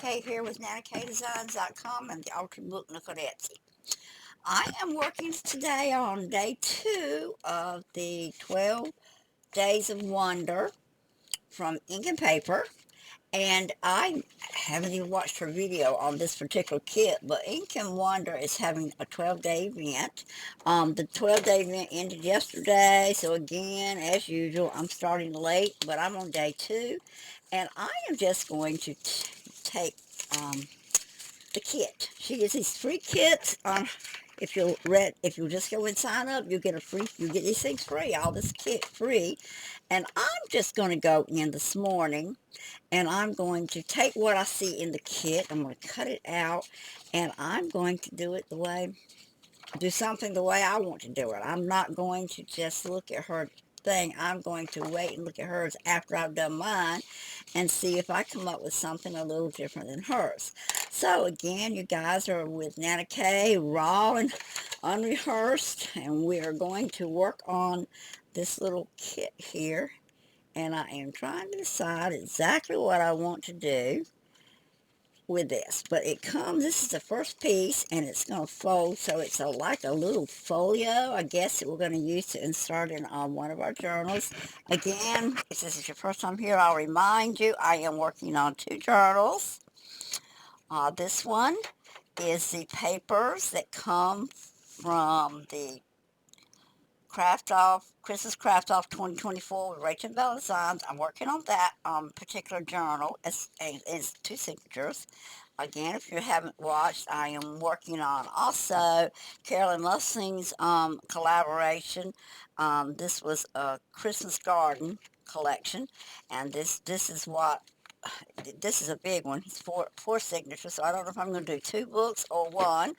NanaKaye here with NanaKayeDesigns.com and the Altered Book Nook on Etsy. I am working today on day 2 of the 12 Days of Wonder from Ink and Paper. And I haven't even watched her video on this particular kit, but Ink and Wonder is having a 12-day event. The 12-day event ended yesterday, so again, as usual, I'm starting late, but I'm on day 2, and I am just going to take the kit. She gives these free kits. If you just go and sign up, you get these things free, all this kit free. And I'm just going to go in this morning and I'm going to take what I see in the kit. I'm going to cut it out and I'm going to do something the way I want to do it. I'm not going to just look at her thing. I'm going to wait and look at hers after I've done mine and see if I come up with something a little different than hers. So again, you guys are with NanaKaye, raw and unrehearsed, and we are going to work on this little kit here. And I am trying to decide exactly what I want to do with this, but this is the first piece and it's going to fold, so it's like a little folio, I guess, that we're going to use to insert in on one of our journals. Again, if this is your first time here, I'll remind you I am working on 2 journals. This one is the papers that come from the Christmas Craft Off 2024 with Rachel Bell Designs. I'm working on that particular journal. It's 2 signatures. Again, if you haven't watched, I am working on also Carolyn Musings collaboration. This was a Christmas garden collection, and this is a big one. It's four signatures, so I don't know if I'm going to do 2 books or 1.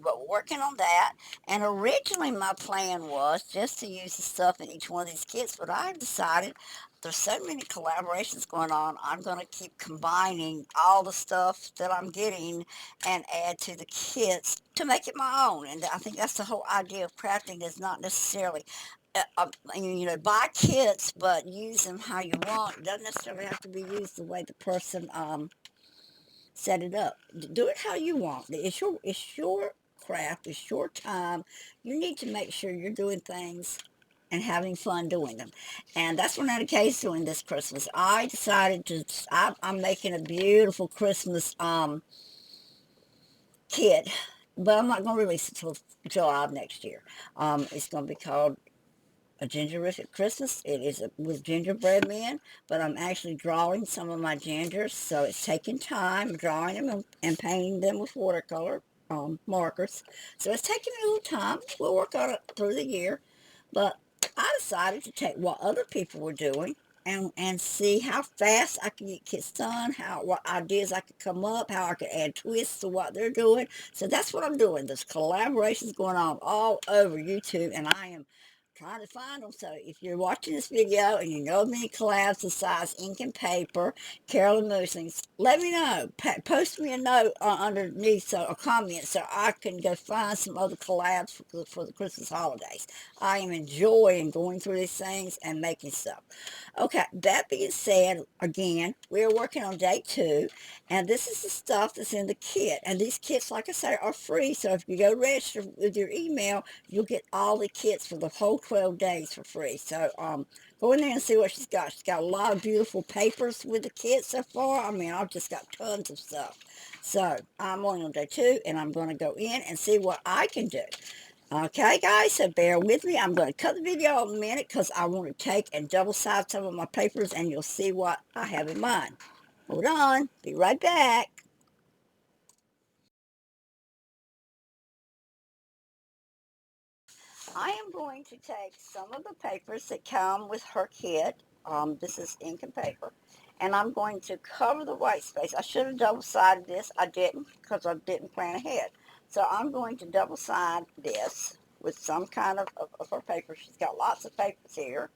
But we're working on that. And originally my plan was just to use the stuff in each one of these kits, but I've decided there's so many collaborations going on, I'm going to keep combining all the stuff that I'm getting and add to the kits to make it my own. And I think that's the whole idea of crafting, is not necessarily buy kits, but use them how you want. It doesn't necessarily have to be used the way the person set it up. Do it how you want. It's your craft. It's your time. You need to make sure you're doing things and having fun doing them. And that's what NanaKaye is doing this Christmas. I decided I'm making a beautiful Christmas kit, but I'm not going to release it till July of next year. It's going to be called A Gingerific Christmas. It is with gingerbread men, but I'm actually drawing some of my gingers, so it's taking time drawing them and painting them with watercolor markers. So it's taking me a little time. We'll work on it through the year, but I decided to take what other people were doing and see how fast I could get kits done, what ideas I could come up, how I could add twists to what they're doing. So that's what I'm doing. There's collaborations going on all over YouTube, and I am trying to find them. So if you're watching this video and you know of any collabs besides Ink and Paper, Carolyn Musings, let me know. Post me a note underneath, a comment, so I can go find some other collabs for the Christmas holidays. I am enjoying going through these things and making stuff. Okay, that being said, again, we're working on day 2, and this is the stuff that's in the kit. And these kits, like I say, are free, so if you go register with your email, you'll get all the kits for the whole 12 days for free. So go in there and see what she's got. She's got a lot of beautiful papers with the kit so far. I mean, I've just got tons of stuff. So I'm only on day 2, and I'm going to go in and see what I can do. Okay, guys, so bear with me. I'm going to cut the video in a minute because I want to take and double-side some of my papers, and you'll see what I have in mind. Hold on. Be right back. I am going to take some of the papers that come with her kit. This is Ink and Paper. And I'm going to cover the white space. I should have double-sided this. I didn't because I didn't plan ahead. So I'm going to double-side this with some kind of her paper. She's got lots of papers here.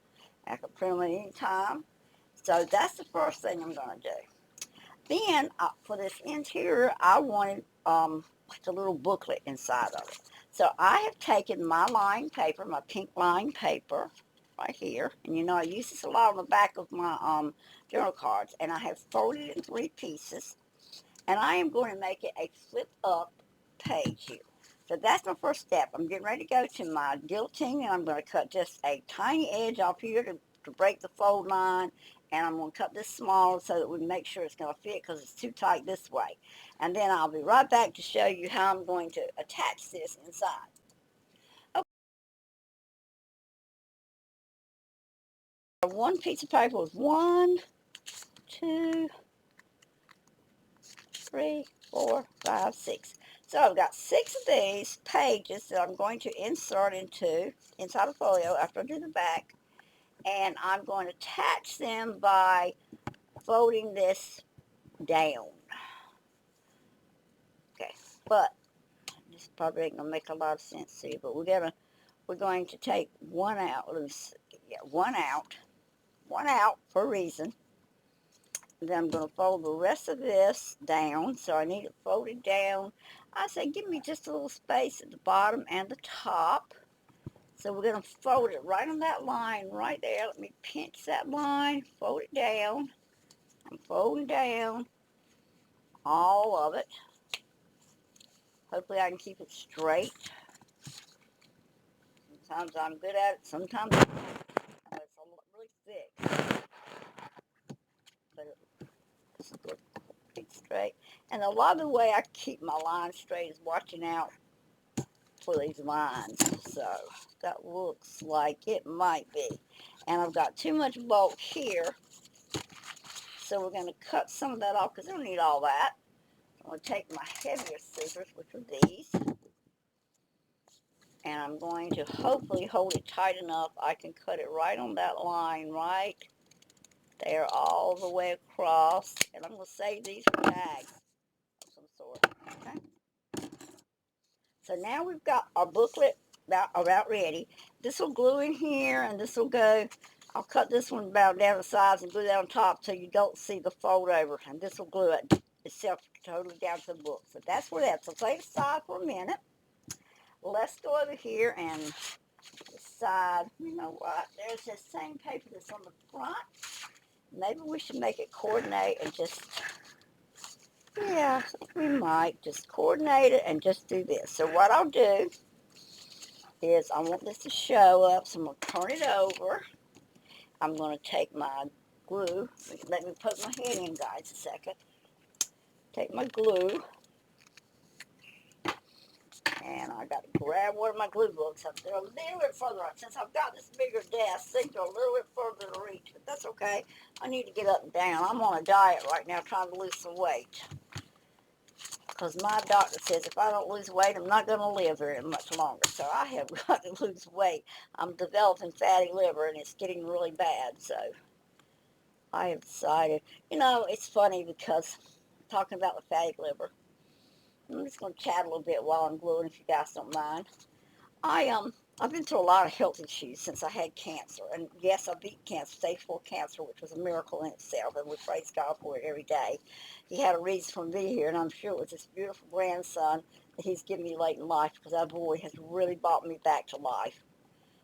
I can print them at any time. So that's the first thing I'm going to do. Then, for this interior, I wanted like a little booklet inside of it. So I have taken my lined paper, my pink lined paper, right here. And you know, I use this a lot on the back of my journal cards. And I have folded it in 3 pieces. And I am going to make it a flip up page here. So that's my first step. I'm getting ready to go to my guillotine, and I'm going to cut just a tiny edge off here to break the fold line. And I'm going to cut this smaller so that we make sure it's going to fit, because it's too tight this way. And then I'll be right back to show you how I'm going to attach this inside. Okay. One piece of paper with 1, 2, 3, 4, 5, 6. So I've got 6 of these pages that I'm going to insert inside a folio after I do the back. And I'm going to attach them by folding this down. Okay, but this probably ain't gonna make a lot of sense to you, but we're going to take one out, one out for a reason. Then I'm going to fold the rest of this down, so I need it folded down. I say give me just a little space at the bottom and the top. So we're going to fold it right on that line right there. Let me pinch that line, fold it down. I'm folding down all of it. Hopefully I can keep it straight. Sometimes I'm good at it, sometimes I'm not. It's really thick, but it's pretty straight. And a lot of the way I keep my line straight is watching out for these lines. So that looks like it might be. And I've got too much bulk here, so we're going to cut some of that off because I don't need all that. I'm going to take my heavier scissors, which are these, and I'm going to hopefully hold it tight enough I can cut it right on that line right there all the way across. And I'm going to save these for bags of some sort. Okay. So now we've got our booklet about ready. This will glue in here, and this will go. I'll cut this one about down the sides and glue that on top so you don't see the fold over. And this will glue it itself totally down to the book. So that's where that's. So lay it aside for a minute. Let's go over here and decide, you know what, there's this same paper that's on the front. Maybe we should make it coordinate and just, yeah, we might just coordinate it and just do this. So what I'll do is I want this to show up, so I'm going to turn it over. I'm going to take my glue. Let me put my head in, guys, a second. Take my glue. And I got to grab one of my glue books up there a little bit further up. Since I've got this bigger desk, things are a little bit further to reach, but that's okay. I need to get up and down. I'm on a diet right now trying to lose some weight. Because my doctor says if I don't lose weight, I'm not going to live very much longer. So I have got to lose weight. I'm developing fatty liver, and it's getting really bad. So I have decided, you know, it's funny because talking about the fatty liver, I'm just going to chat a little bit while I'm gluing if you guys don't mind. I've been through a lot of health issues since I had cancer, and yes, I beat cancer, stage 4 cancer, which was a miracle in itself, and we praise God for it every day. He had a reason for me here, and I'm sure it was this beautiful grandson that he's given me late in life, because that boy has really brought me back to life.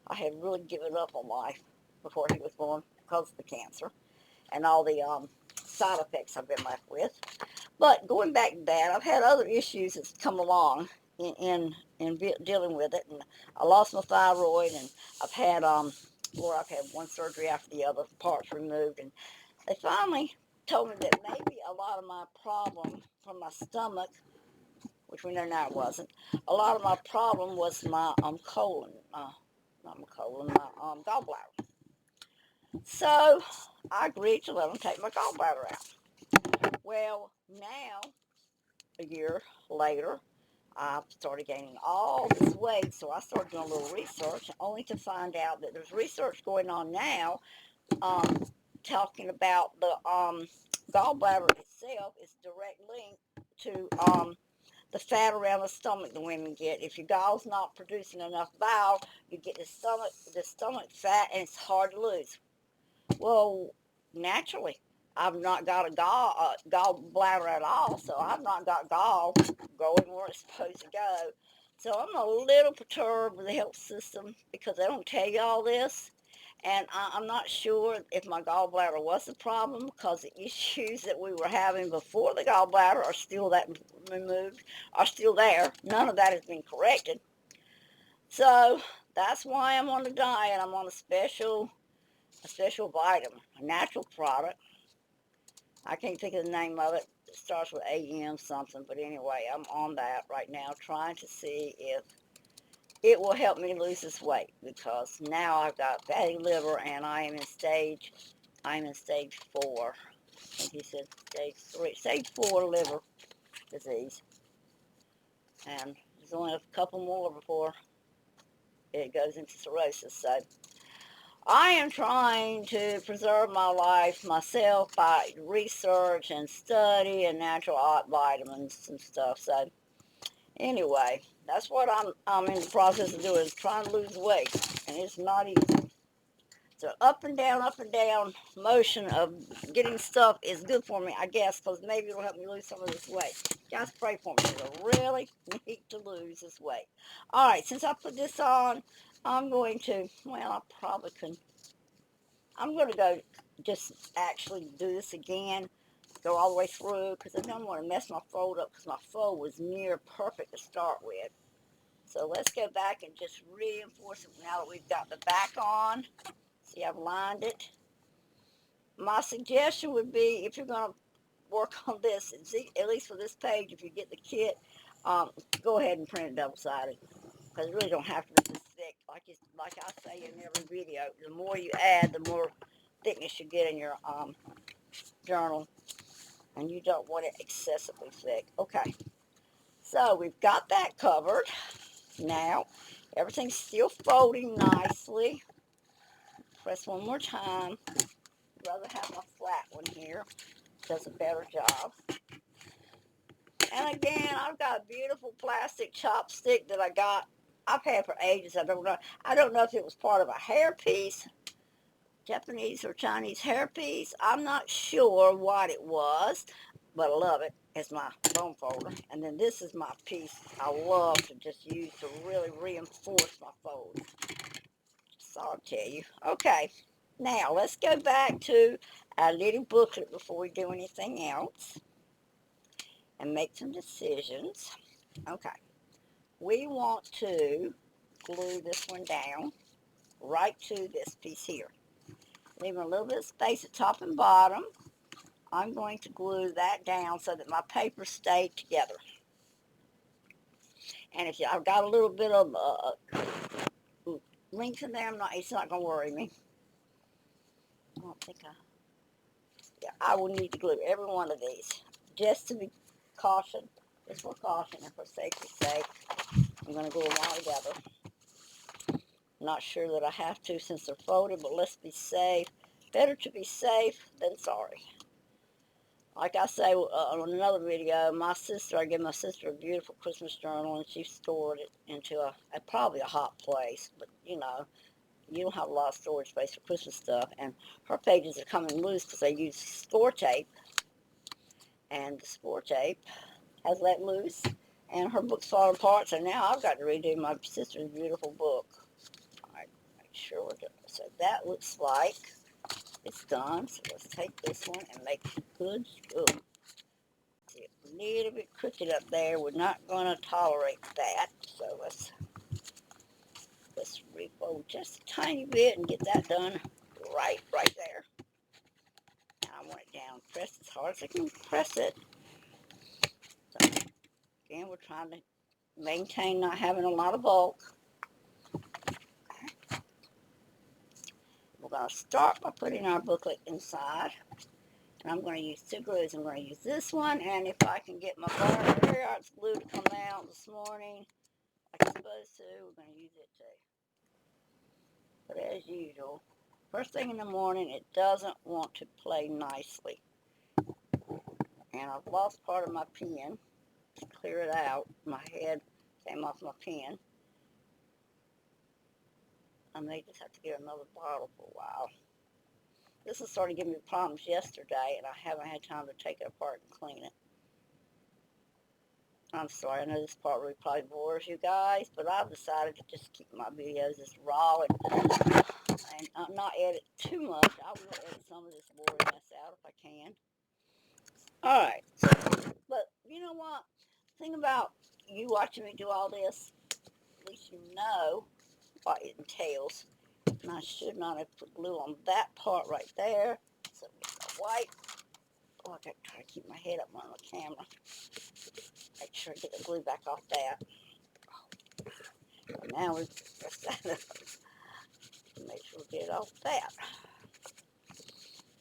I had really given up on life before he was born because of the cancer and all the side effects I've been left with. But going back to that, I've had other issues that's come along in dealing with it, and I lost my thyroid, and I've had I've had one surgery after the other, parts removed, and they finally told me that maybe a lot of my problem from my stomach, which we know now it wasn't, a lot of my problem was my colon, not my colon, my gallbladder. So I agreed to let them take my gallbladder out. Well, now a year later, I started gaining all this weight, so I started doing a little research, only to find out that there's research going on now talking about the gallbladder itself is direct link to the fat around the stomach the women get. If your gall's not producing enough bile, you get the stomach fat, and it's hard to lose. Well, naturally, I've not got a gallbladder at all, so I've not got gall going where it's supposed to go. So I'm a little perturbed with the health system because they don't tell you all this. And I'm not sure if my gallbladder was the problem because the issues that we were having before the gallbladder are still that removed, are still there. None of that has been corrected. So that's why I'm on a diet. I'm on a special vitamin, a natural product. I can't think of the name of it. It starts with AM something, but anyway, I'm on that right now, trying to see if it will help me lose this weight because now I've got fatty liver and I'm in stage 4. I think he said stage 4 liver disease. And there's only a couple more before it goes into cirrhosis. So I am trying to preserve my life myself by research and study and natural vitamins and stuff. So anyway, that's what I'm in the process of doing, is trying to lose weight. And it's not easy. So up and down motion of getting stuff is good for me, I guess, because maybe it'll help me lose some of this weight. Just pray for me. I really need to lose this weight. All right, since I put this on, I'm going to, well, I probably can, I'm going to go just actually do this again, go all the way through, because I don't want to mess my fold up, because my fold was near perfect to start with. So let's go back and just reinforce it now that we've got the back on. See, I've lined it. My suggestion would be, if you're going to work on this, at least for this page, if you get the kit, go ahead and print it double-sided, because you really don't have to be this thick. Like I say in every video, the more you add, the more thickness you get in your journal, and you don't want it excessively thick. Okay, so we've got that covered. Now, everything's still folding nicely. Press one more time. I'd rather have my flat one here. Does a better job. And again, I've got a beautiful plastic chopstick that I've had for ages. I don't know if it was part of a hairpiece, Japanese or Chinese hairpiece. I'm not sure what it was, but I love it. It's my bone folder. And then this is my piece I love to just use to really reinforce my folds. So I'll tell you. Okay, now let's go back to our little booklet before we do anything else and make some decisions. Okay, we want to glue this one down right to this piece here. Leaving a little bit of space at top and bottom. I'm going to glue that down so that my papers stay together. And if I've got a little bit of links in there, it's not going to worry me. I don't think I will need to glue every one of these just to be caution, just for caution and for safety's sake. I'm going to glue them all together. Not sure that I have to since they're folded, but let's be safe. Better to be safe than sorry. Like I say on another video, I gave my sister a beautiful Christmas journal, and she stored it into probably a hot place. But you don't have a lot of storage space for Christmas stuff. And her pages are coming loose because they use score tape, and the score tape has let loose, and her book's falling apart. So now I've got to redo my sister's beautiful book. All right, make sure we're done. So that looks like it's done. So let's take this one and make good school. See, a little bit crooked up there. We're not going to tolerate that. So let's refold just a tiny bit and get that done right there. Now I want it down. Press as hard as I can press it. So again, we're trying to maintain not having a lot of bulk. We're going to start by putting our booklet inside. And I'm going to use 2 glues. I'm going to use this one, and if I can get my Barber Arts glue to come out this morning like it's supposed to, we're going to use it too. But as usual, first thing in the morning, it doesn't want to play nicely. And I've lost part of my pen. To clear it out, my head came off my pen. I may just have to get another bottle for a while. This has started giving me problems yesterday, and I haven't had time to take it apart and clean it. I'm sorry, I know this part really probably bores you guys, but I've decided to just keep my videos as raw and and not edit too much. I will edit some of this boring mess out if I can. Alright, so, but you know what? Thing about you watching me do all this, at least you know what it entails. And I should not have put glue on that part right there. So we got white. Oh, I got to try to keep my head up on the camera. Make sure I get the glue back off that. And now we press that up. Make sure we get it off that.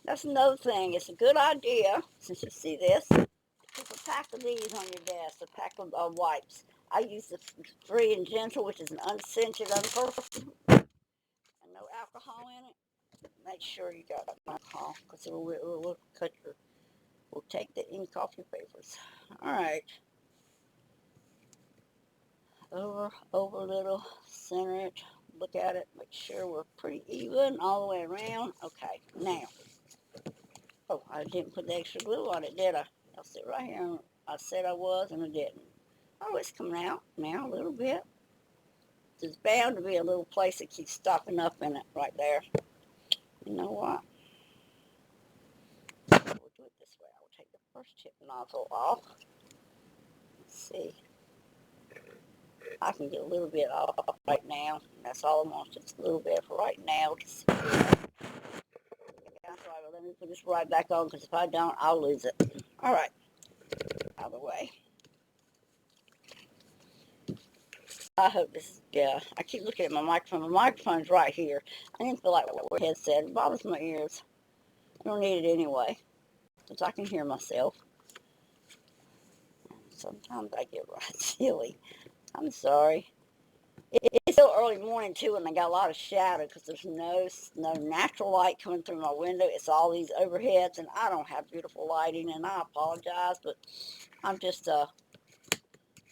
That's another thing. It's a good idea, since you see this, keep a pack of these on your desk, a pack of wipes. I use the Free and Gentle, which is an unscented, unperfumed, and no alcohol in it. Make sure you got alcohol, because will cut your, will take the ink off your papers. All right. Over a little, center it, look at it, make sure we're pretty even all the way around. Okay, now. Oh, I didn't put the extra glue on it, did I? I'll sit right here, and I said I was, and I didn't. Oh, it's coming out now a little bit. There's bound to be a little place that keeps stopping up in it right there. You know what? We'll do it this way. I will take the first tip nozzle off. Let's see. I can get a little bit off right now. That's all I want, just a little bit for right now. That's right, well, let me put this right back on, because if I don't, I'll lose it. All right. Out of the way. I hope this is, yeah, I keep looking at my microphone. My microphone's right here. I didn't feel like what Head said. It bothers my ears. I don't need it anyway, because I can hear myself. Sometimes I get right silly. I'm sorry. It's still early morning, too, and I got a lot of shadow, because there's no natural light coming through my window. It's all these overheads, and I don't have beautiful lighting, and I apologize, but I'm just a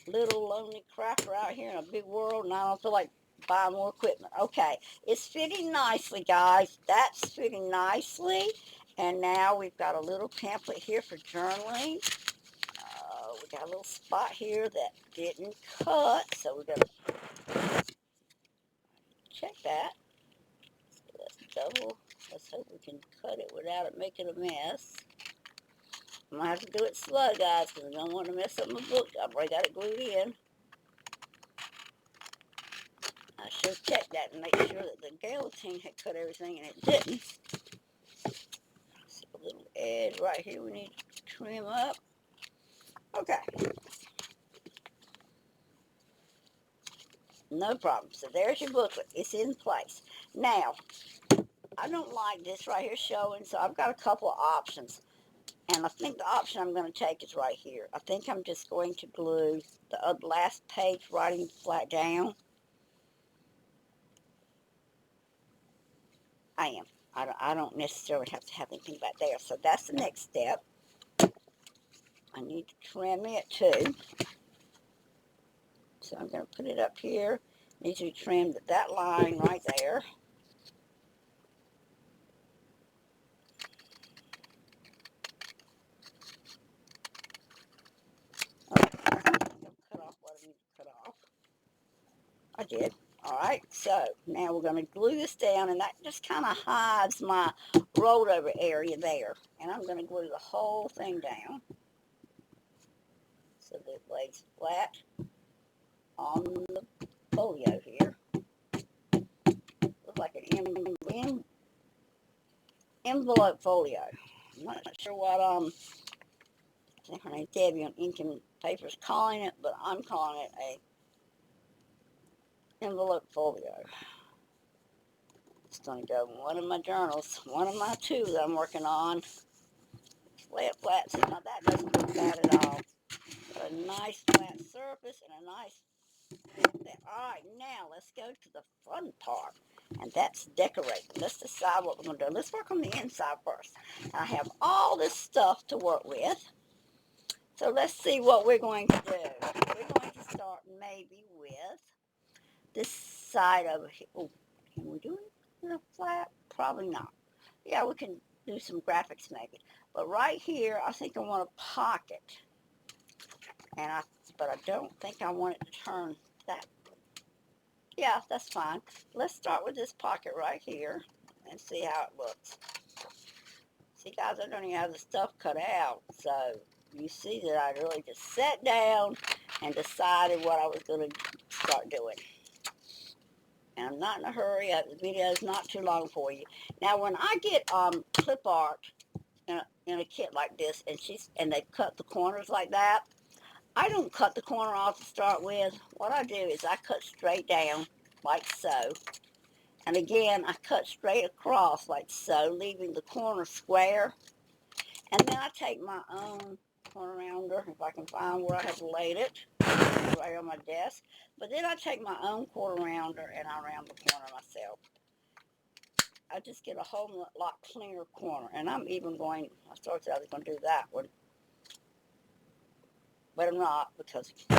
little lonely crapper out here in a big world, and I don't feel like buying more equipment. Okay, it's fitting nicely, guys. That's fitting nicely. And now we've got a little pamphlet here for journaling. We got a little spot here that didn't cut, so we're going to check that. So let's double. Let's hope we can cut it without it making a mess. I'm going to have to do it slow, guys, because I don't want to mess up my book. I've already got it glued in. I should check that and make sure that the guillotine had cut everything, and it didn't. See a little edge right here we need to trim up. Okay. No problem. So there's your booklet. It's in place. Now, I don't like this right here showing, so I've got a couple of options. And I think the option I'm going to take is right here. I think I'm just going to glue the last page writing flat down. I am. I don't necessarily have to have anything back there. So that's the next step. I need to trim it too. So I'm going to put it up here. It needs to be trimmed at that line right there. Okay. Cut off what I need to cut off. I did. Alright, so now we're going to glue this down, and that just kind of hides my rolled over area there. And I'm going to glue the whole thing down so that it lays flat on the folio here. Looks like an envelope folio. I'm not sure what I think her name's Debbie on Ink and Paper's calling it, but I'm calling it a envelope folio. It's going to go in one of my journals, one of my two that I'm working on. Flat. See, now that doesn't look bad at all. Got a nice flat surface and a nice. Alright, now let's go to the fun part, and that's decorating. Let's decide what we're going to do. Let's work on the inside first. I have all this stuff to work with, so let's see what we're going to do. We're going to start maybe with this side over here. Oh, can we do it in a flat? Probably not. Yeah, we can do some graphics maybe. But right here, I think I want a pocket. But I don't think I want it to turn that. Yeah, that's fine. Let's start with this pocket right here. and see how it looks. See, guys, I don't even have the stuff cut out, so you see that I really just sat down and decided what I was going to start doing. And I'm not in a hurry. The video is not too long for you. Now, when I get clip art in a kit like this, and they cut the corners like that, I don't cut the corner off to start with. What I do is I cut straight down like so. And again, I cut straight across like so, leaving the corner square. And then I take my own corner rounder, if I can find where I have laid it, right on my desk. But then I take my own corner rounder and I round the corner myself. I just get a whole lot cleaner corner. And I'm even going, I started out going to do that one. But I'm not, because we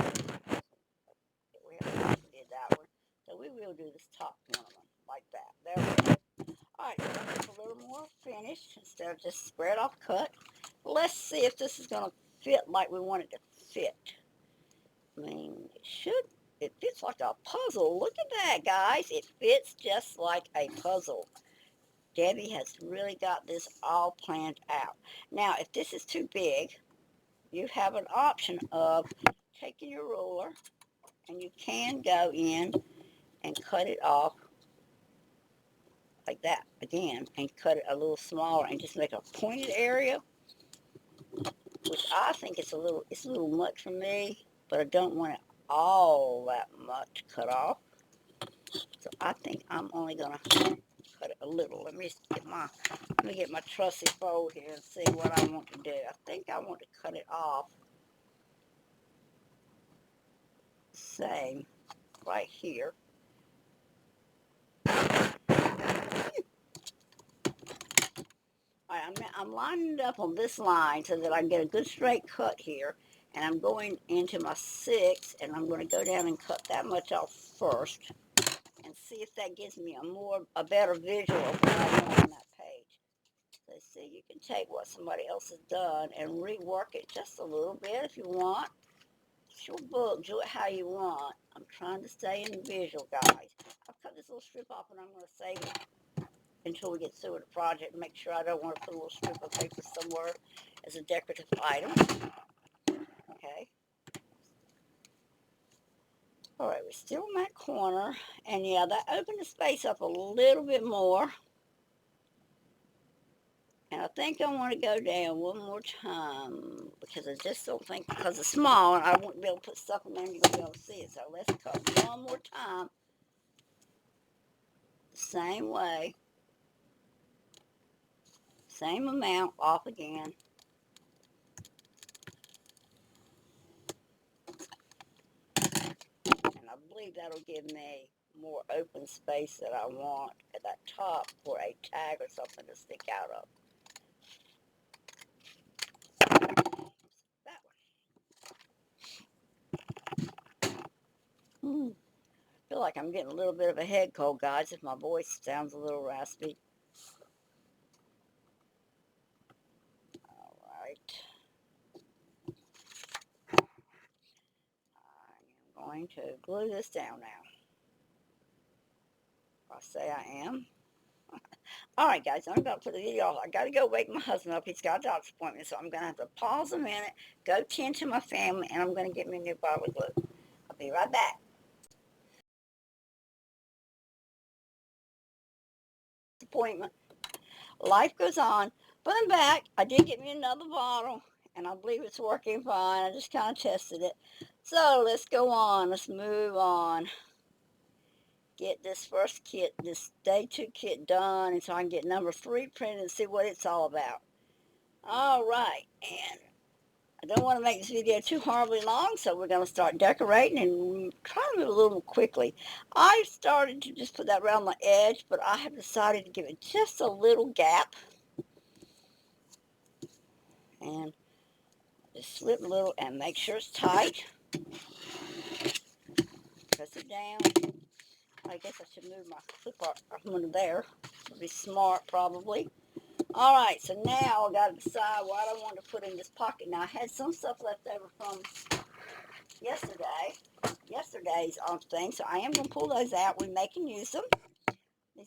haven't did that one. So we will do this top corner one like that. There we go. Alright, so that's a little more finished instead of just squared off cut. Let's see if this is going to fit like we want it to fit. I mean, it fits like a puzzle. Look at that, guys. It fits just like a puzzle. Debbie has really got this all planned out. Now, if this is too big, you have an option of taking your ruler, and you can go in and cut it off like that again, and cut it a little smaller and just make a pointed area, which I think it's a little much for me, but I don't want it all that much cut off. So I think I'm only gonna cut it a little. Let me get my trusty fold here and see what I want to do. I think I want to cut it off same right here. I'm lining it up on this line so that I can get a good straight cut here. And I'm going into my 6, and I'm going to go down and cut that much off first. And see if that gives me a better visual of what I want on that page. So see, you can take what somebody else has done and rework it just a little bit if you want. It's your book, do it how you want. I'm trying to stay in the visual, guys. I'll cut this little strip off, and I'm going to save it until we get through with the project and make sure I don't want to put a little strip of paper somewhere as a decorative item. Okay. All right, we're still in that corner, and yeah, that opened the space up a little bit more. And I think I want to go down one more time, because I just don't think, because it's small and I won't be able to put stuff in there and you're going to be able to see it. So let's cut one more time the same way. Same amount off again. And I believe that'll give me more open space that I want at that top for a tag or something to stick out of. That one. I feel like I'm getting a little bit of a head cold, guys, if my voice sounds a little raspy. All right. I'm going to glue this down now. I say I am. All right, guys, I'm about to put the video off. I got to go wake my husband up. He's got a doctor's appointment, so I'm going to have to pause a minute, go tend to my family, and I'm going to get me a new bottle of glue. I'll be right back. Appointment. Life goes on, but I'm back. I did get me another bottle, and I believe it's working fine. I just kind of tested it. So let's go on. Let's move on. Get this first kit, this day 2 kit done, and so I can get number 3 printed and see what it's all about. All right, and I don't want to make this video too horribly long, so we're going to start decorating and try to move a little quickly. I started to just put that around the edge, but I have decided to give it just a little gap. And just slip a little and make sure it's tight. Press it down. I guess I should move my clip art under there. It'll be smart, probably. All right, so now I got to decide what I want to put in this pocket. Now, I had some stuff left over from yesterday's thing, so I am going to pull those out. We may can use them. These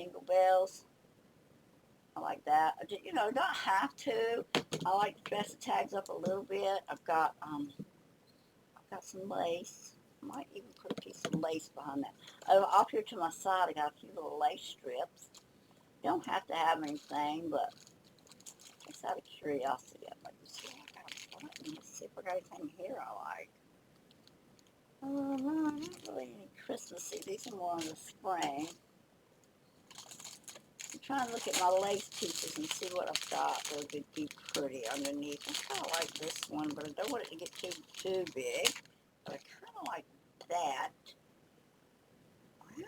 jingle bells. I like that. You know, don't have to. I like to dress the tags up a little bit. I've got some lace. I might even put a piece of lace behind that. Oh, off here to my side, I got a few little lace strips. You don't have to have anything, but just out of curiosity, I'd like to see. Let's see if I got anything here I like. Not really any Christmassy. These are more in the spring. I'm trying to look at my lace pieces and see what I've got that would be pretty underneath. I kind of like this one, but I don't want it to get too big. But I kind of like that. Well,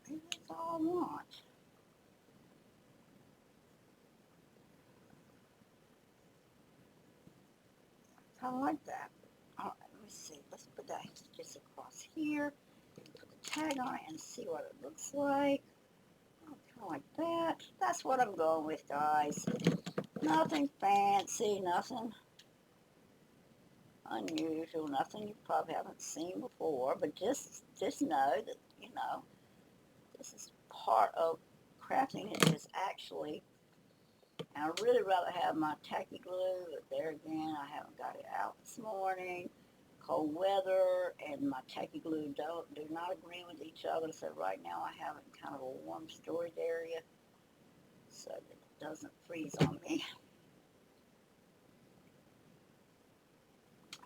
maybe that's all I want. I kind of like that. All right, let me see. Let's put that just across here. Put the tag on it and see what it looks like. Kind of like that. That's what I'm going with, guys. Nothing fancy, nothing unusual, nothing you probably haven't seen before, but just know that, you know, this is part of crafting. It is actually, and I'd really rather have my tacky glue, but there again, I haven't got it out this morning. Cold weather and my tacky glue do not agree with each other, so right now I have it in kind of a warm storage area so that it doesn't freeze on me.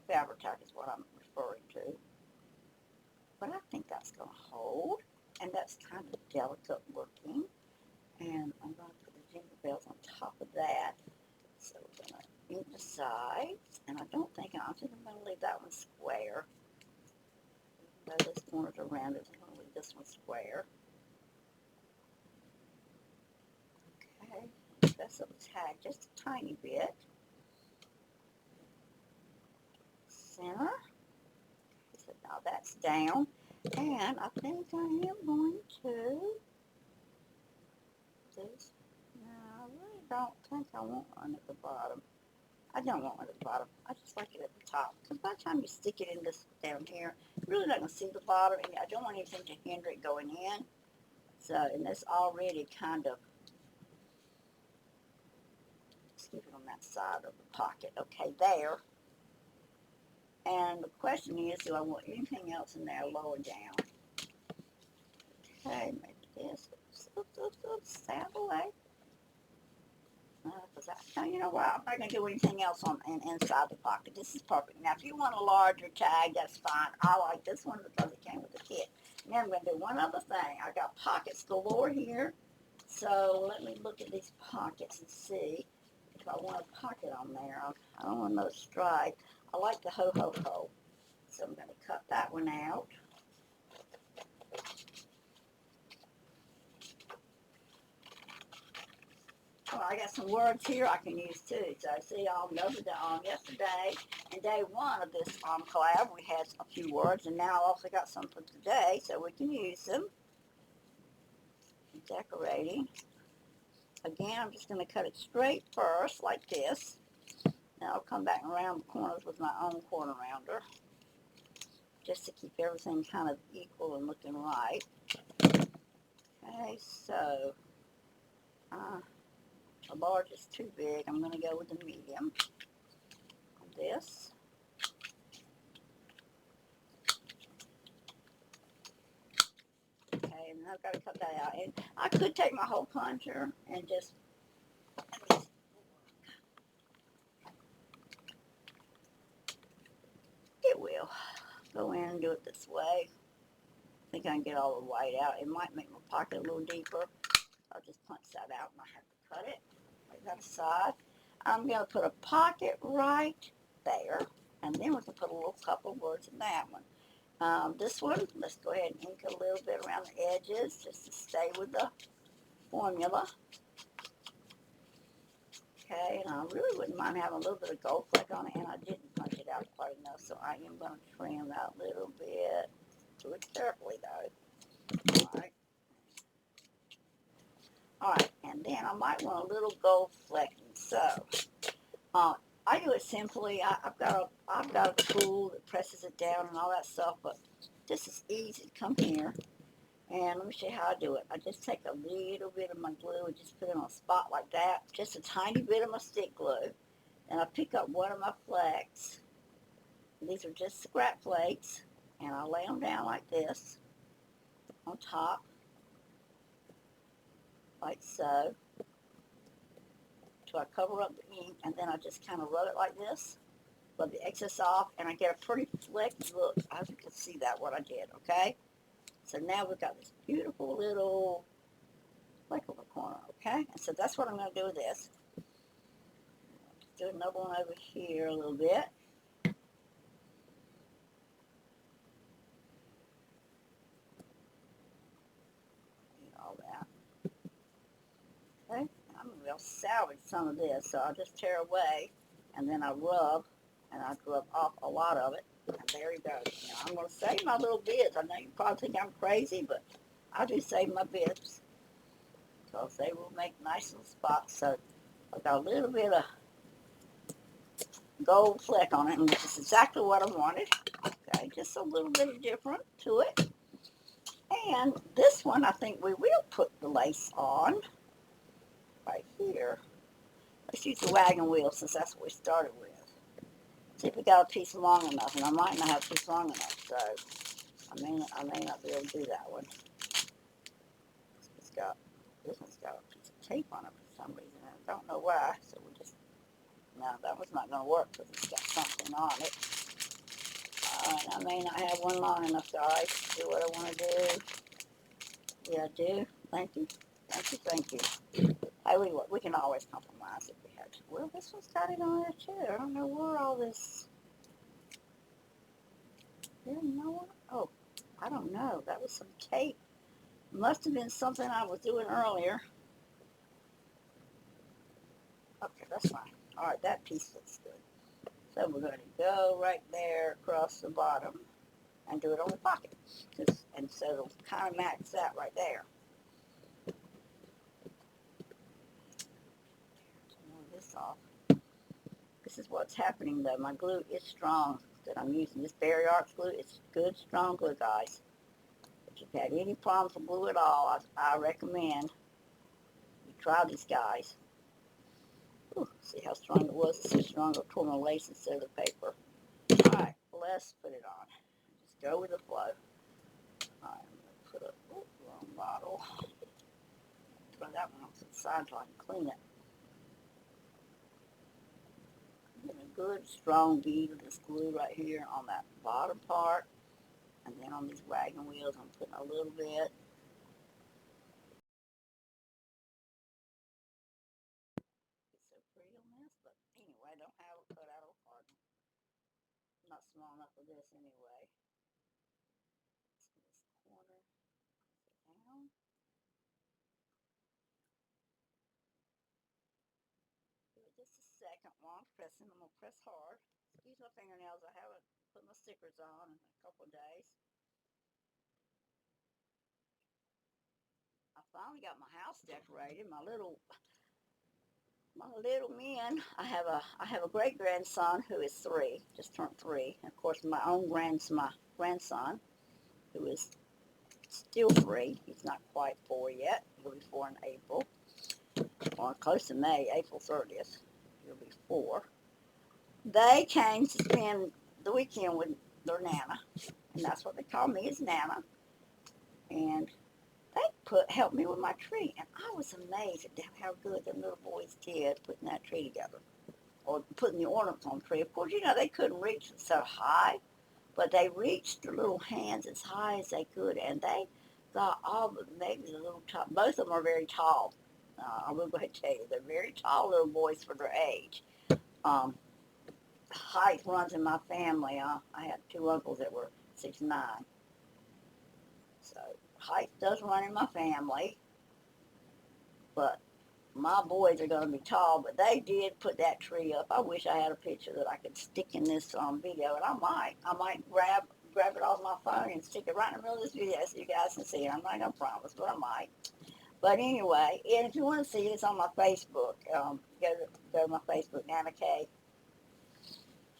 Fabric-Tac is what I'm referring to. But I think that's going to hold, and that's kind of delicate looking. And I'm going to put the jingle bells on top of that. So we're going to ink the sides, and I think I'm going to leave that one square. Even though this corner's rounded, I'm going to leave this one square. Okay, dress up the tag just a tiny bit. Center. So now that's down, and I think I am going to this. No, I really don't think I want one at the bottom. I don't want one at the bottom. I just like it at the top. Because by the time you stick it in this down here, you're really not going to see the bottom, and I don't want anything to hinder it going in. So, and it's already kind of, let's keep it on that side of the pocket. Okay, there. And the question is, do I want anything else in there lower down? Okay, maybe this. Oops, stay out of the way. You know what? I'm not going to do anything else on inside the pocket. This is perfect. Now, if you want a larger tag, that's fine. I like this one because it came with the kit. Now, I'm going to do one other thing. I got pockets galore here. So, let me look at these pockets and see if I want a pocket on there. I don't want no stripe. I like the ho-ho-ho. So, I'm going to cut that one out. Oh, I got some words here I can use too. So see, yesterday and day one of this collab, we had a few words, and now I also got some for today, so we can use them. Decorating. Again, I'm just going to cut it straight first, like this. Now I'll come back around the corners with my own corner rounder, just to keep everything kind of equal and looking right. Okay, so the large is too big. I'm going to go with the medium on this. Okay, and I've got to cut that out. And I could take my hole plunger and just, it will go in and do it this way. I think I can get all the white out. It might make my pocket a little deeper. I'll just punch that out and I have to cut it. Lay that aside. I'm going to put a pocket right there, and then we can put a little couple words in that one. This one, let's go ahead and ink a little bit around the edges just to stay with the formula. Okay, and I really wouldn't mind having a little bit of gold fleck on it, and I didn't punch it out quite enough, so I am going to trim that a little bit. Do it carefully, though. All right, and then I might want a little gold flecking. So, I do it simply. I've got a tool that presses it down and all that stuff, but this is easy. Come here, And let me show you how I do it. I just take a little bit of my glue and just put it on a spot like that. Just a tiny bit of my stick glue. And I pick up one of my flecks. These are just scrap plates. And I lay them down like this on top, like so, till I cover up the ink. And then I just kind of rub it like this, rub the excess off, and I get a pretty flecky look. I hope you can see that, what I did, okay? So now we've got this beautiful little fleck over the corner, okay? And so that's what I'm going to do with this. Do another one over here a little bit. All that. Okay, I'm going to be able to salvage some of this, so I'll just tear away, and then I rub, and I rub off a lot of it, and there you go. Now, I'm going to save my little bits. I know you probably think I'm crazy, but I do save my bits, because they will make nice little spots. So I got a little bit of gold fleck on it, and which is exactly what I wanted. Okay, just a little bit of different to it. And this one, I think we will put the lace on right here. Let's use the wagon wheel since that's what we started with. See if we got a piece long enough, and I might not have a piece long enough, so I may not be able to do that one. This one's got a piece of tape on it for some reason. I don't know why, so we just, no, that one's not going to work because it's got something on it. Alright, I may not have one long enough, guys, to do what I want to do. Yeah, I do. Thank you. Thank you, thank you. Hey, we can always compromise if we have to. Well, this one's got it on there too. I don't know where all this. You know what? Oh, I don't know. That was some tape. Must have been something I was doing earlier. Okay, that's fine. Alright, that piece looks good. So we're going to go right there across the bottom and do it on the pocket. And so it'll kind of match that right there. Move this off. This is what's happening though. My glue is strong that I'm using. This Berry Arts glue. It's good, strong glue, guys. If you've had any problems with glue at all, I recommend you try these guys. Ooh, see how strong it was? It's so strong I tore my lace instead of the paper. Alright, let's put it on. Just go with the flow. Alright, I'm going to put a wrong bottle. Throw that one off to the side so I can clean it. Getting a good strong bead of this glue right here on that bottom part. And then on these wagon wheels, I'm putting a little bit. It's so pretty on this, but anyway, I don't have it cut out of hard. Not small enough for this anyway. This corner down. Give it just a second while I'm pressing. I'm going to press hard. Excuse my fingernails. I haven't put my stickers on in a couple of days. I finally got my house decorated. My little men. I have a great grandson who is 3, just turned 3. And of course, my own grandson, who is still 3. He's not quite 4 yet. He'll be 4 in April, or close to May, April 30th. He'll be 4. They came to spend the weekend with their Nana, and that's what they call me, is Nana. And they helped me with my tree, and I was amazed at how good them little boys did putting that tree together, or putting the ornaments on the tree. Of course, they couldn't reach it so high, but they reached their little hands as high as they could, and they got all but maybe the little top. Both of them are very tall. I will go ahead and tell you, they're very tall little boys for their age. Height runs in my family. I had 2 uncles that were 6'9". So height does run in my family, but my boys are going to be tall. But they did put that tree up. I wish I had a picture that I could stick in this video, and I might grab it off my phone and stick it right in the middle of this video so you guys can see it. I'm not going to promise, but I might. But anyway, and if you want to see it, it's on my Facebook. Go to my Facebook, NanaKaye.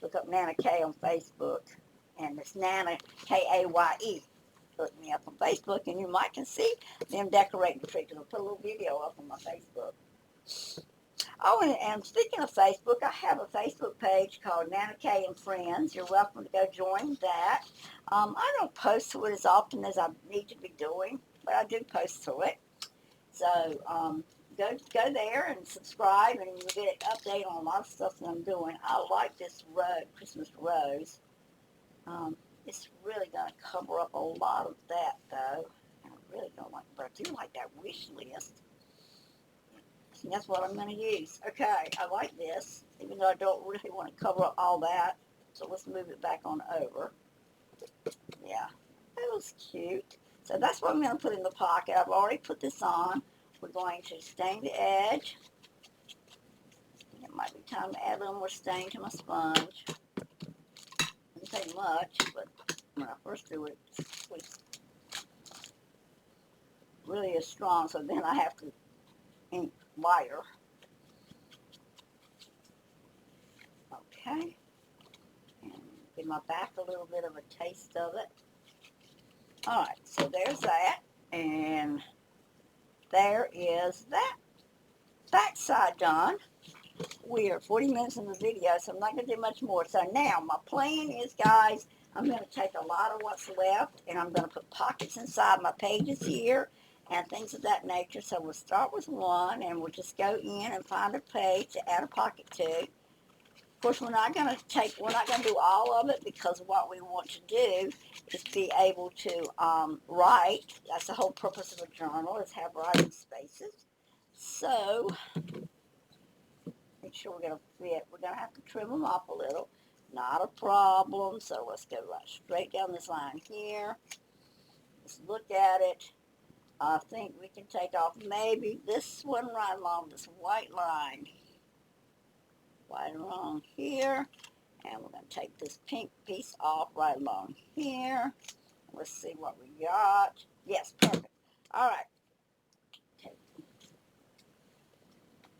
Look up NanaKaye on Facebook, and it's NanaKaye. look me up on Facebook, and you might can see them decorating the tree, because I'll put a little video up on my Facebook. Oh, and speaking of Facebook, I have a Facebook page called NanaKaye and Friends. You're welcome to go join that. I don't post to it as often as I need to be doing, but I do post to it. So go there and subscribe, and you'll get an update on a lot of stuff that I'm doing. I like this Christmas rose. It's really going to cover up a lot of that, though. I really don't like, but I do like that wish list. And that's what I'm going to use. Okay, I like this, even though I don't really want to cover up all that. So let's move it back on over. Yeah, that was cute. So that's what I'm going to put in the pocket. I've already put this on. We're going to stain the edge. It might be time to add a little more stain to my sponge. Doesn't take much, but when I first do it, it's really is strong, so then I have to ink lighter. Okay, and give my back a little bit of a taste of it. All right, so there's that, and there is that back side done. We are 40 minutes in the video, so I'm not going to do much more. So now my plan is, guys, I'm going to take a lot of what's left, and I'm going to put pockets inside my pages here and things of that nature. So we'll start with one, and we'll just go in and find a page to add a pocket to. Of course, we're not going to do all of it, because what we want to do is be able to write. That's the whole purpose of a journal, is have writing spaces. So make sure we're going to fit. We're going to have to trim them off a little. Not a problem. So let's go right straight down this line here. Let's look at it. I think we can take off maybe this one right along this white line. Right along here. And we're going to take this pink piece off right along here. Let's see what we got. Yes, perfect. All right. Take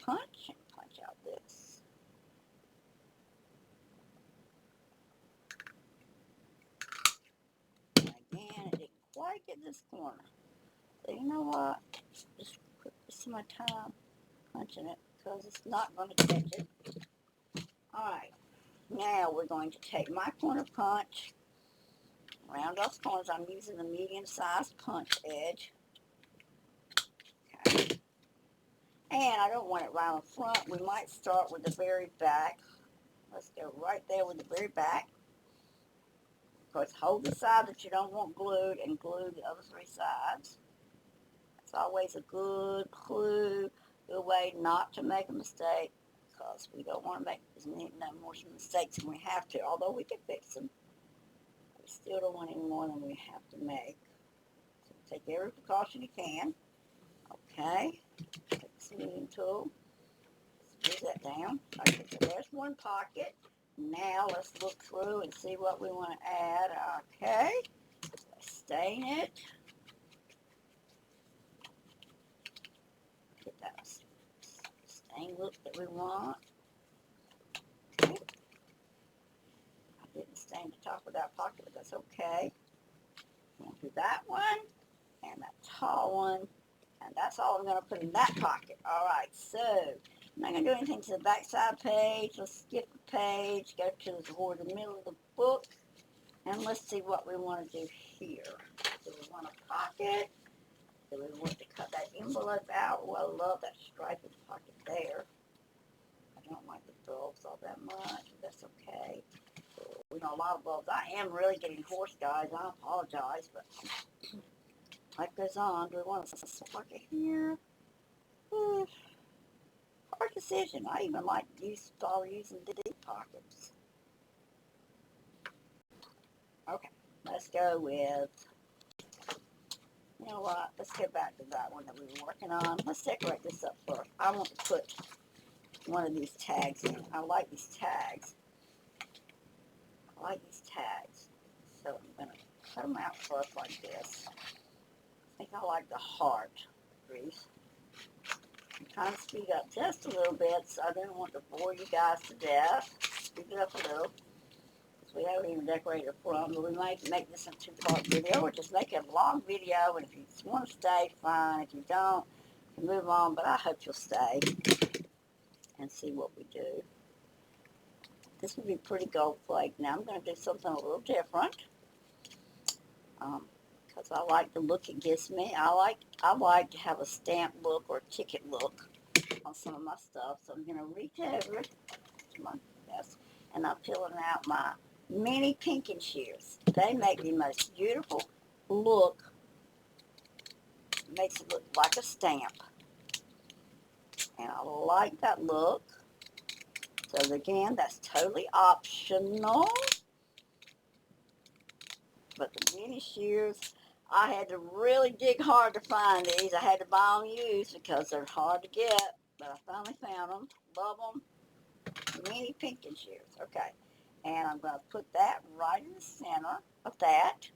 punch and punch out this. And again, it didn't quite get this corner. So you know what? Just put this in my time punching it, because it's not going to catch it. All right. Now we're going to take my corner punch. Round off corners. I'm using the medium-sized punch edge. Okay. And I don't want it right on front. We might start with the very back. Let's go right there with the very back. Of course, hold the side that you don't want glued and glue the other three sides. It's always a good clue, good way not to make a mistake, because we don't want to make as many more mistakes than we have to. Although we can fix them, we still don't want any more than we have to make. So take every precaution you can. Okay, take the smoothing tool, smooth that down. Okay, so there's one pocket. Now let's look through and see what we want to add. Okay, stain it. Get that stain look that we want. Okay. I didn't stain the top of that pocket, but that's okay. We'll do that one and that tall one, and that's all I'm going to put in that pocket. All right, so I'm not going to do anything to the back side page. Let's skip the page, go toward the middle of the book, and let's see what we want to do here. Do we want a pocket? Do we want to cut that envelope out? Well, I love that striped pocket there. I don't like the bulbs all that much, but that's okay. We know a lot of bulbs. I am really getting hoarse, guys. I apologize, but life goes on. Do we want a pocket here? Hard decision. I even like using deep pockets. Okay, let's go with, you know what, let's get back to that one that we were working on. Let's decorate this up first. I want to put one of these tags in. I like these tags. So I'm going to cut them out first like this. I think I like the heart grease. I'm trying to speed up just a little bit, so I didn't want to bore you guys to death. Speed it up a little. We haven't even decorated the front, but we might make this a two-part video or just make it a long video. And if you just want to stay, fine. If you don't, you move on. But I hope you'll stay and see what we do. This would be pretty gold flake. Now I'm going to do something a little different because I like the look it gives me. I like to have a stamp look or ticket look on some of my stuff. So I'm going to reach over to my desk and I'm peeling out my mini pink and shears. They make the most beautiful look. It makes it look like a stamp. And I like that look. So again, that's totally optional. But the mini shears, I had to really dig hard to find these. I had to buy them used because they're hard to get. But I finally found them. Love them. Mini pink and shears. Okay. And I'm going to put that right in the center of that.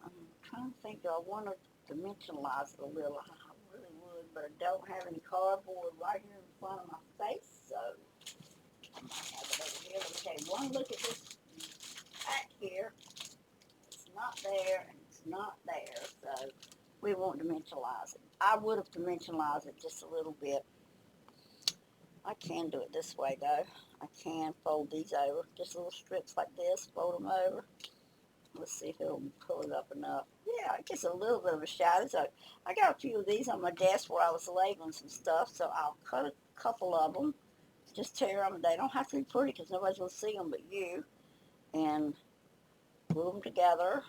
I'm trying to think, do I want to dimensionalize it a little? I really would, but I don't have any cardboard right here in front of my face. So I might have it over here. Let me take one look at this back here. It's not there and it's not there. So we won't dimensionalize it. I would have dimensionalized it just a little bit. I can do it this way though. I can fold these over, just little strips like this, fold them over. Let's see if it'll pull it up enough. Yeah, it gets a little bit of a shadow. So I got a few of these on my desk where I was labeling some stuff, so I'll cut a couple of them, just tear them. They don't have to be pretty because nobody's going to see them but you, and glue them together.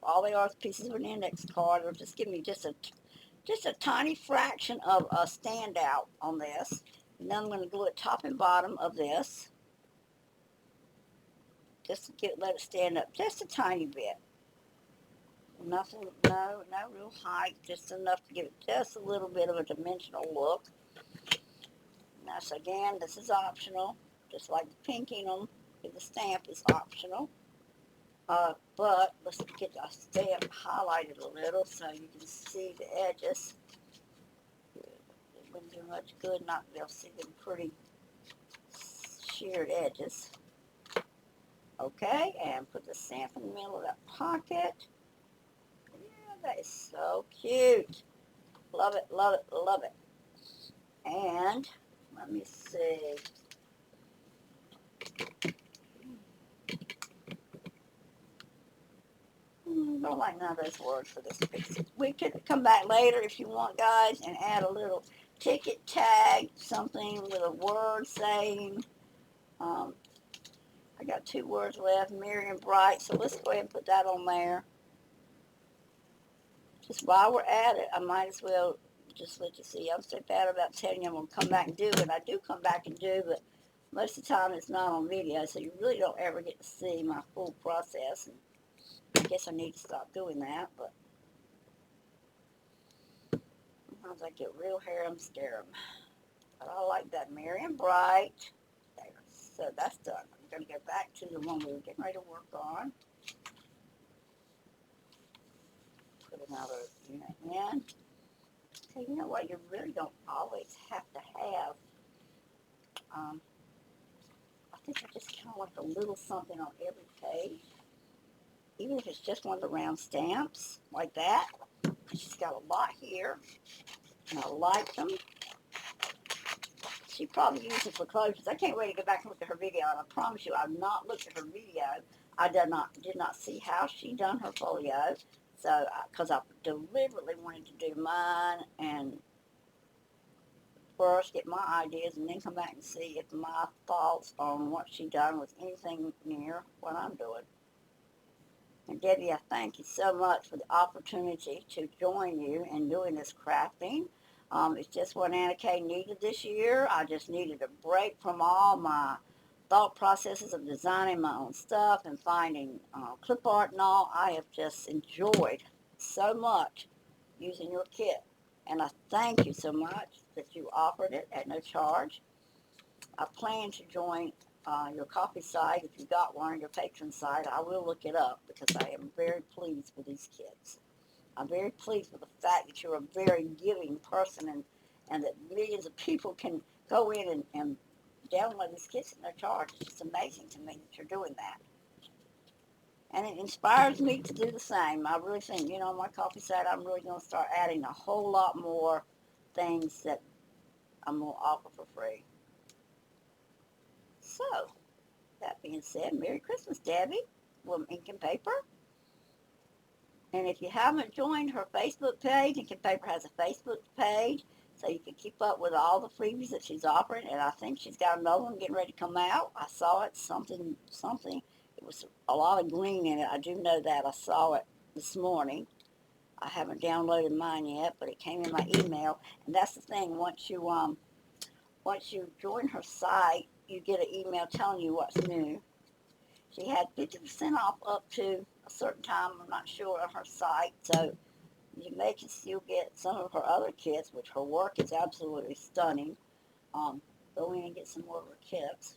All they are is pieces of an index card. It'll just give me just a tiny fraction of a standout on this. And then I'm going to glue it top and bottom of this, just to let it stand up just a tiny bit. Nothing, no real height, just enough to give it just a little bit of a dimensional look. Now, so again, this is optional, just like the pinking them. The stamp is optional. But let's get the stamp highlighted a little so you can see the edges. It wouldn't do much good not to be able to see them pretty sheared edges. Okay, and put the stamp in the middle of that pocket. Yeah, that is so cute. Love it, love it, love it. And let me see. Don't like none of those words for this piece. We could come back later if you want, guys, and add a little ticket tag, something with a word saying. I got 2 words left, merry and bright, so let's go ahead and put that on there. Just while we're at it, I might as well just let you see. I'm so bad about telling you I'm going to come back and do it. I do come back and do, but most of the time it's not on video, so you really don't ever get to see my full process. And I guess I need to stop doing that, but sometimes I get real hair, I'm scared. But I like that merry and bright. There. So that's done. I'm going to go back to the one we were getting ready to work on. Put another unit in. So you know what? You really don't always have to have. I think I just kind of like a little something on every page. Even if it's just one of the round stamps, like that. She's got a lot here, and I like them. She probably uses it for clothes. I can't wait to go back and look at her video, and I promise you, I've not looked at her video. I did not see how she done her folio, so because I deliberately wanted to do mine and first get my ideas, and then come back and see if my thoughts on what she done was anything near what I'm doing. And Debbie, I thank you so much for the opportunity to join you in doing this crafting. It's just what NanaKaye needed this year. I just needed a break from all my thought processes of designing my own stuff and finding clip art and all. I have just enjoyed so much using your kit. And I thank you so much that you offered it at no charge. I plan to join your coffee site, if you got one, your patron site. I will look it up because I am very pleased with these kits. I'm very pleased with the fact that you're a very giving person and that millions of people can go in and download these kits and their charge. It's just amazing to me that you're doing that. And it inspires me to do the same. I really think, on my coffee site, I'm really going to start adding a whole lot more things that I'm going to offer for free. So, that being said, Merry Christmas, Debbie, from Ink and Paper. And if you haven't joined her Facebook page, Ink and Paper has a Facebook page, so you can keep up with all the freebies that she's offering. And I think she's got another one getting ready to come out. I saw it, something. It was a lot of green in it. I do know that. I saw it this morning. I haven't downloaded mine yet, but it came in my email. And that's the thing. Once you join her site, you get an email telling you what's new. She had 50% off up to a certain time. I'm not sure on her site, so you may can still get some of her other kits, which her work is absolutely stunning. Go in and get some more of her kits.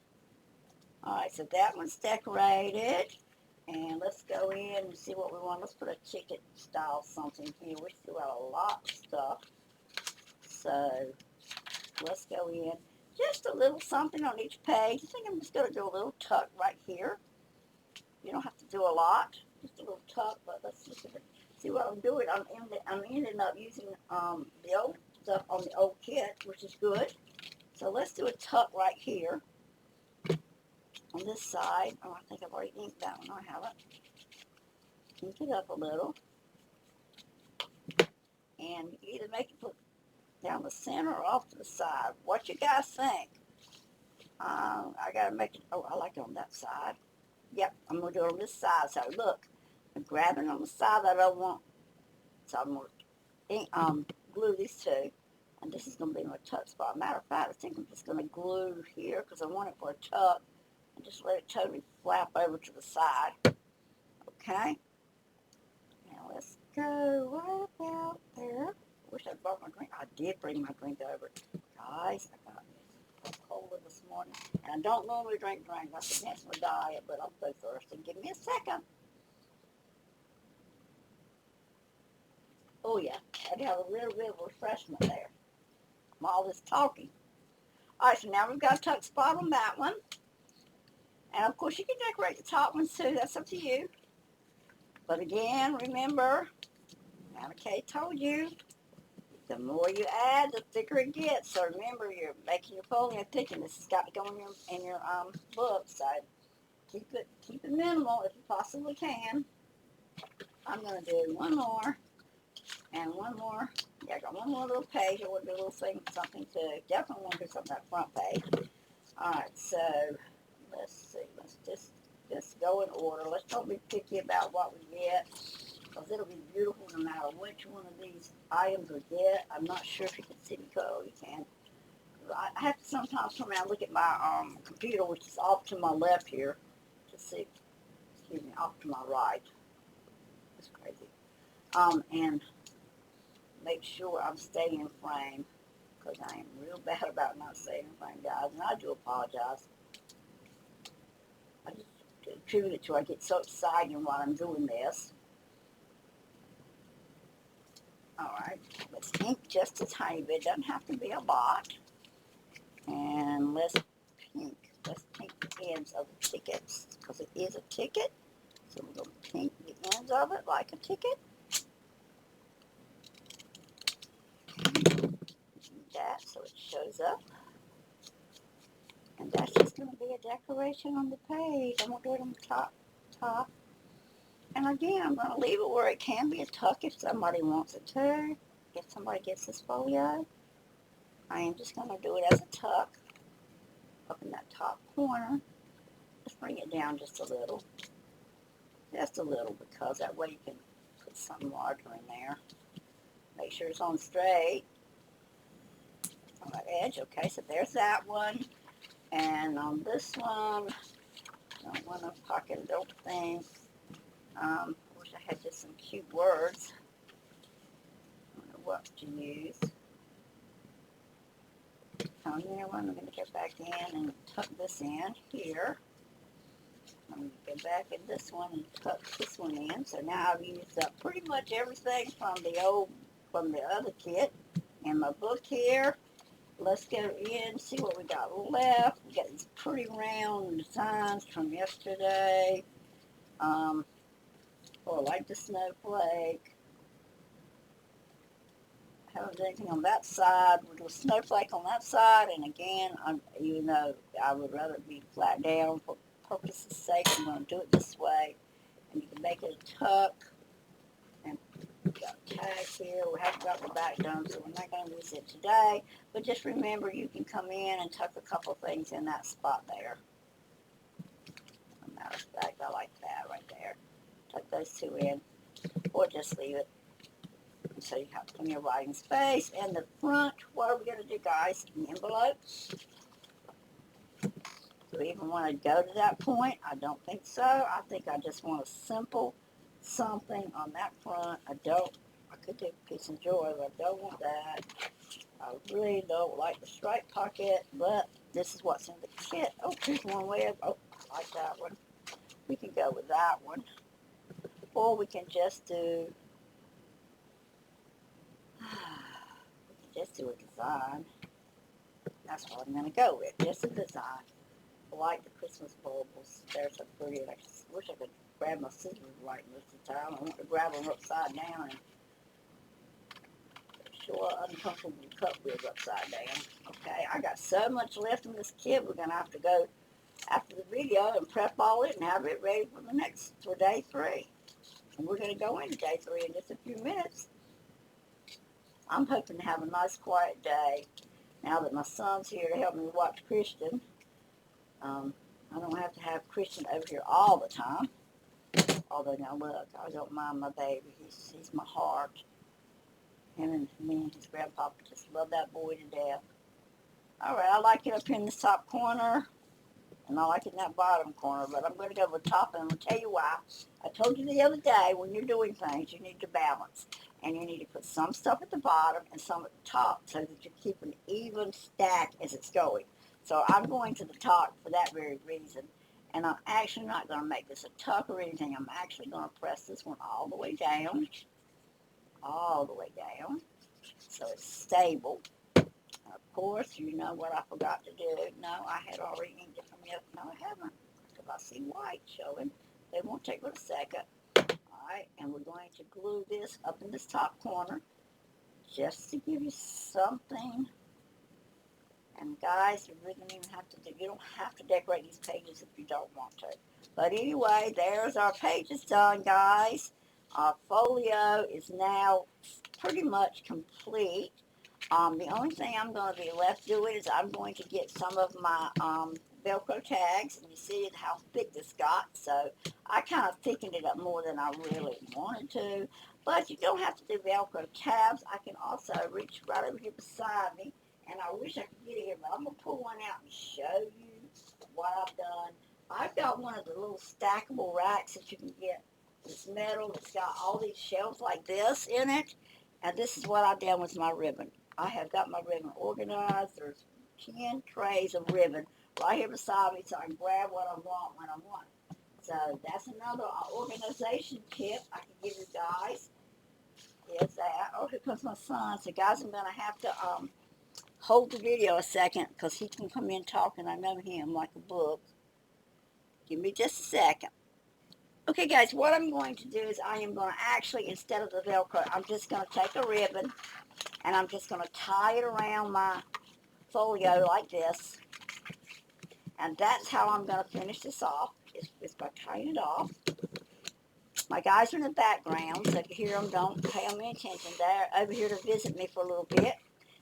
All right, so that one's decorated. And let's go in and see what we want. Let's put a ticket style something here. We still got a lot of stuff. So let's go in. Just a little something on each page. I think I'm just going to do a little tuck right here. You don't have to do a lot. Just a little tuck, but let's look at it. See what I'm doing. I'm ending up using the old stuff on the old kit, which is good. So let's do a tuck right here. On this side, I think I've already inked that one. I haven't. Ink it up a little. And you either make it put down the center or off to the side. What you guys think? I got to make it, I like it on that side. Yep, I'm going to do it on this side. So look, I'm grabbing on the side that I want. So I'm going to glue these two. And this is going to be my tuck spot. Matter of fact, I think I'm just going to glue here because I want it for a tuck. And just let it totally flap over to the side. Okay? Now let's go right about there. Wish I brought my drink. I did bring my drink over. Guys, I got a cola this morning. And I don't normally drink. That's against my diet, but I'm so thirsty. Give me a second. Oh, yeah. I got a little bit of refreshment there from all this talking. All right, so now we've got a tuck spot on that one. And, of course, you can decorate the top ones, too. That's up to you. But, again, remember, NanaKaye told you, the more you add, the thicker it gets. So, remember, you're making your folio thick, and this has got to go in your book. So, keep it minimal if you possibly can. I'm going to do one more. And one more. Yeah, I got one more little page. I want to do a little thing, something too. Definitely want to do something on that front page. All right, so let's see. Let's just go in order. Let's don't be picky about what we get, because it'll be beautiful no matter which one of these items we get. I'm not sure if you can see me. Oh, you can. I have to sometimes come around and look at my computer, which is off to my left here, to see. Excuse me, off to my right. It's crazy. And make sure I'm staying in frame, because I am real bad about not staying in frame, guys, and I do apologize. I just attribute it to I get so excited while I'm doing this. Alright, let's ink just a tiny bit. It doesn't have to be a lot. And let's pink the ends of the tickets, because it is a ticket. So we're going to pink the ends of it like a ticket. That so it shows up. And that's just going to be a decoration on the page. I'm going to do it on the top. And again, I'm going to leave it where it can be a tuck if somebody wants it to. If somebody gets this folio, I am just going to do it as a tuck up in that top corner. Let's bring it down just a little. Just a little, because that way you can put some larger in there. Make sure it's on straight. On that edge. Okay, so there's that one. And on this one, I don't want to pocket, I don't think. Wish I had just some cute words. I don't know what to use. You know what, I'm going to go back in and tuck this in here. I'm going to go back in this one and tuck this one in. So now I've used up pretty much everything from the other kit. And my book here. let's go in and see what we got left. We got these pretty round designs from yesterday. Oh, I like the snowflake. Haven't done anything on that side with a snowflake on that side. And again, you know, I would rather be flat down for purposes sake. I'm going to do it this way. And you can make it a tuck. And we got a tag here. We haven't got the back done, so we're not going to use it today. But just remember, you can come in and tuck a couple things in that spot there. As a matter of fact, I like that right there. Tuck those two in, or just leave it. So you have plenty of writing space. And the front, what are we going to do, guys? An envelope. Do we even want to go to that point? I don't think so. I think I just want a simple something on that front. I could do peace and joy, but I don't want that. I really don't like the stripe pocket, but this is what's in the kit. Oh, here's one way of, oh, I like that one. We can go with that one. Or we can just do, a design. That's what I'm going to go with, just a design. I like the Christmas bulbs. They're so pretty. I wish I could grab my scissors right most of the time. I want to grab them upside down and sure uncomfortable to cut with upside down. Okay, I got so much left in this kit. We're going to have to go after the video and prep all it and have it ready for day 3. And we're going to go into day 3 in just a few minutes. I'm hoping to have a nice quiet day now that my son's here to help me watch Christian. I don't have to have Christian over here all the time. Although now look, I don't mind my baby. He's my heart. Him and me and his grandpapa just love that boy to death. All right, I like it up here in this top corner. And I like it in that bottom corner, but I'm going to go with the top, and I'm going to tell you why. I told you the other day, when you're doing things, you need to balance. And you need to put some stuff at the bottom and some at the top so that you keep an even stack as it's going. So I'm going to the top for that very reason. And I'm actually not going to make this a tuck or anything. I'm actually going to press this one all the way down. All the way down. So it's stable. Of course, you know what I forgot to do. No, I had already inked it from the other. No, I haven't. Because I see white showing. They won't take but a second. Alright, and we're going to glue this up in this top corner. Just to give you something. And guys, you really don't even have to you don't have to decorate these pages if you don't want to. But anyway, there's our pages done, guys. Our folio is now pretty much complete. The only thing I'm going to be left doing is I'm going to get some of my Velcro tags, and you see how thick this got. So I kind of thickened it up more than I really wanted to. But you don't have to do Velcro tabs. I can also reach right over here beside me, and I wish I could get it here, but I'm going to pull one out and show you what I've done. I've got one of the little stackable racks that you can get. It's metal. It's got all these shelves like this in it, and this is what I've done with my ribbon. I have got my ribbon organized. There's 10 trays of ribbon right here beside me, so I can grab what I want when I want it. So that's another organization tip I can give you guys. Is that, oh, here comes my son. So guys, I'm going to have to hold the video a second because he can come in talking. I know him like a book. Give me just a second. Okay, guys, what I'm going to do is I am going to actually, instead of the Velcro, I'm just going to take a ribbon and I'm just going to tie it around my folio like this. And that's how I'm going to finish this off, is by tying it off. My guys are in the background, so if you hear them, don't pay them any attention. They're over here to visit me for a little bit.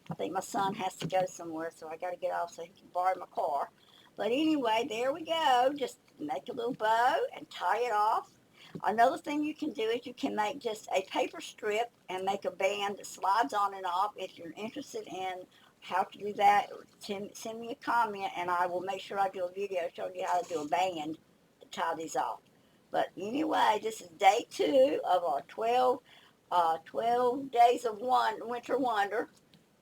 I think my son has to go somewhere, so I got to get off so he can borrow my car. But anyway, there we go. Just make a little bow and tie it off. Another thing you can do is you can make just a paper strip and make a band that slides on and off. If you're interested in how to do that, send me a comment and I will make sure I do a video showing you how to do a band to tie these off. But anyway, this is day 2 of our 12 days of winter wonder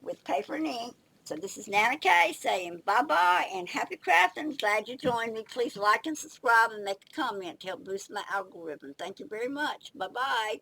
with paper and ink. So this is NanaKaye saying bye-bye and happy crafting. Glad you joined me. Please like and subscribe and make a comment to help boost my algorithm. Thank you very much. Bye-bye.